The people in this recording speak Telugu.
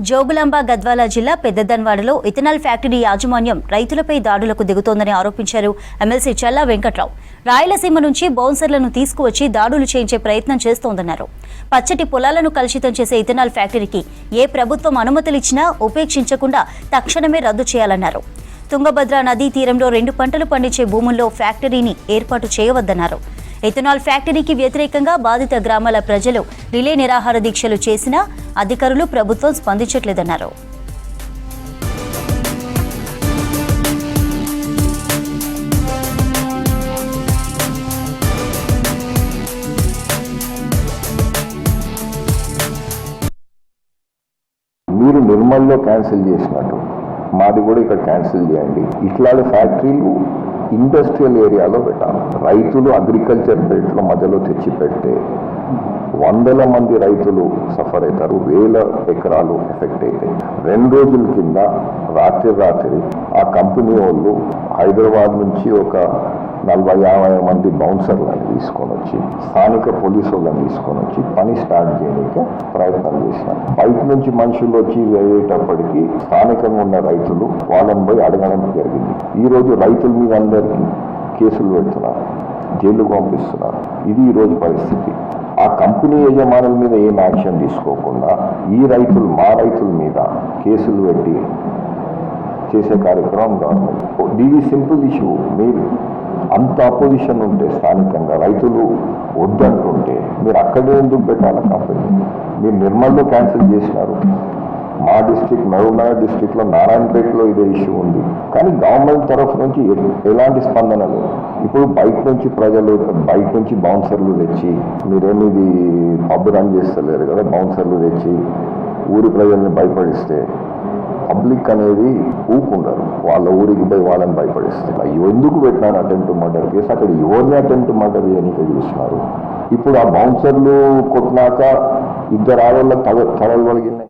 జోగులాంబ గద్వాల జిల్లా పెద్దదన్వాడలో ఇథనాల్ ఫ్యాక్టరీ యాజమాన్యం రైతులపై దాడులకు దిగుతోందని ఆరోపించారు ఎమ్మెల్సీ చల్లా వెంకట్రావు. రాయలసీమ నుంచి బౌన్సర్లను తీసుకువచ్చి దాడులు చేయించే ప్రయత్నం చేస్తోందన్నారు. పచ్చటి పొలాలను కలుషితం చేసే ఇథనాల్ ఫ్యాక్టరీకి ఏ ప్రభుత్వం అనుమతులిచ్చినా ఉపేక్షించకుండా తక్షణమే రద్దు చేయాలన్నారు. తుంగభద్ర నదీ తీరంలో 2 పంటలు పండించే భూముల్లో ఫ్యాక్టరీని ఏర్పాటు చేయవద్దన్నారు. ఇథనాల్ ఫ్యాక్టరీకి వ్యతిరేకంగా బాధిత గ్రామాల ప్రజలు రిలే నిరాహార దీక్షలు చేసినా అధికారులు ప్రభుత్వం స్పందించట్లేదన్నారు. మీరు నిర్మల్లో క్యాన్సిల్ చేసినట్టు మాది కూడా ఇక్కడ క్యాన్సిల్ చేయండి. ఇట్లాంటి ఫ్యాక్టరీలు ఇండస్ట్రియల్ ఏరియాలో పెట్టాలి. రైతులు అగ్రికల్చర్ బెల్ట్లో మధ్యలో తెచ్చి పెడితే వందల మంది రైతులు సఫర్ అవుతారు, 1000 ఎకరాలు ఎఫెక్ట్ అవుతాయి. 2 రోజుల కింద రాత్రి ఆ కంపెనీ వాళ్ళు హైదరాబాద్ నుంచి ఒక 40-50 మంది బౌన్సర్లను తీసుకొని వచ్చి స్థానిక పోలీసు వాళ్ళని తీసుకొని వచ్చి పని స్టార్ట్ చేయడానికి ప్రయత్నం చేసినారు. బయట నుంచి మనుషులు వచ్చి వేయేటప్పటికీ స్థానికంగా ఉన్న రైతులు వాళ్ళని పోయి అడగడం జరిగింది. ఈరోజు రైతుల మీద అందరికీ కేసులు పెడుతున్నారు, జైలుకు పంపిస్తున్నారు. ఇది ఈరోజు పరిస్థితి. ఆ కంపెనీ యజమానుల మీద ఏం యాక్షన్ తీసుకోకుండా ఈ రైతులు మా రైతుల మీద కేసులు పెట్టి చేసే కార్యక్రమం గవర్నమెంట్. ఇది సింపుల్ ఇష్యూ. మీరు అంత అపోజిషన్ ఉంటే స్థానికంగా రైతులు వద్దంటుంటే మీరు అక్కడే ఎందుకు పెట్టాలి కంపెనీ? మీరు నిర్మల్లో క్యాన్సిల్ చేసినారు. మా డిస్ట్రిక్ట్ మహబూబ్నగర్ డిస్ట్రిక్ట్లో నారాయణపేటలో ఇదే ఇష్యూ ఉంది. కానీ గవర్నమెంట్ తరఫు నుంచి ఎలాంటి స్పందన లేదు. ఇప్పుడు బయట నుంచి ప్రజలు బయట నుంచి బౌన్సర్లు తెచ్చి మీరేమి ఇది పబ్ రన్ చేస్తలేరు కదా, బౌన్సర్లు తెచ్చి ఊరి ప్రజల్ని భయపడిస్తే పబ్లిక్ అనేది ఊకుండరు. వాళ్ళ ఊరికి పోయి వాళ్ళని భయపడిస్తారు. ఎందుకు పెట్టినారు అటెంప్ట్ మర్డర్ కేసు? అక్కడ ఎవరిని అటెంప్ట్ మర్డర్ చేయడానికి చూస్తున్నారు. ఇప్పుడు ఆ బౌన్సర్లు కొట్టినాక 2 ఆడవాళ్ళ తలలు వలిగినాయి.